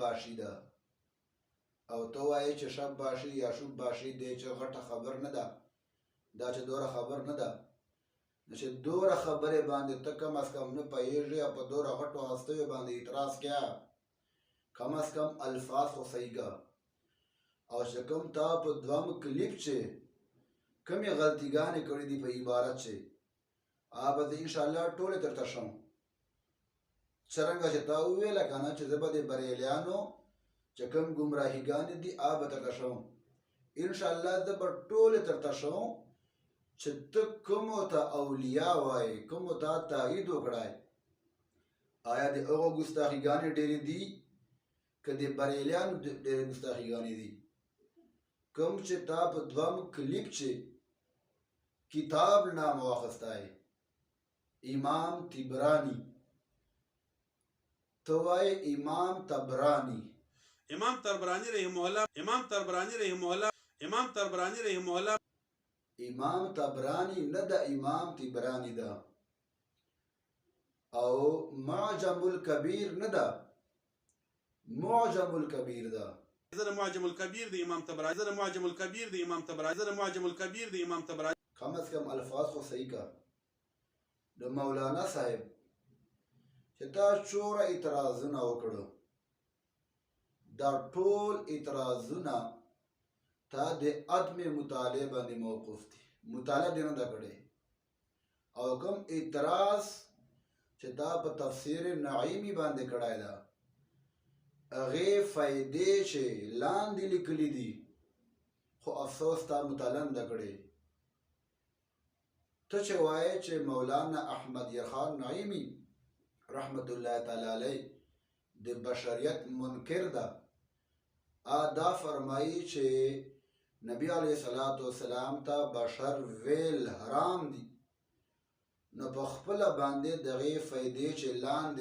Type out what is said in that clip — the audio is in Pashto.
باشي ده او ته وایې چې شب باشي یا شوب باشي دی چې غټه خبر نه ده دا چې دوره خبر نه ده نو چې دوره خبرې باندې ته کم از کم نه پوهېږې او په دوره غټو هستیو باندې اعتراض کیا کم از کم الفاظ خو صحیح کا او چې کوم تا په دوم کلیپ چې کمې غلطیګانې کړې دي په عبارت چې به زه انشاءالله ټولې درته شم څرنګه چې تا وویله که نه چې زه به د بریلیانو چې کوم ګمراهیګانې دي به درته شم انشاءالله زه به ټولې درته شم چې ته کومو ته اولیا وایې کومو ته تایید وکړی آیا د هغو ګستاخیګانې ډېرې دي که د بریلیانو ډېرې ګستاخیګانې دي کوم چې تا په دوم کلیپ چې کتاب نام واخستی امام طبرانی تو وای امام طبرانی امام طبرانی نه د امام طبرانی ده او معجم الکبیر نه ده معجم الکبیر ده معجم الكبير دي امام طبراني کم از کم الفاظ خو صحیح کا د مولانا صاحب چې تا څومره اعتراضونه وکړو دا ټول اعتراضونه تا د عدم مطالعه باندې موقوف دي مطالعه دې نه ده کړې او کوم اعتراض چې تا په تفسیر نعیمی باندې کړی ده هغې فایدې چې لاندې لیکلي دي خو افسوس تا مطالعه نه ده کړې ته چې وایې چې مولانا احمد یرخان نعیمی رحمت الله تعالی علیه د بشریت منکر ده دا فرمایي چې نبی علیه الصلاة والسلام ته بشر ویل حرام دي نو په خپله باندې دغې فایدې چې لاندې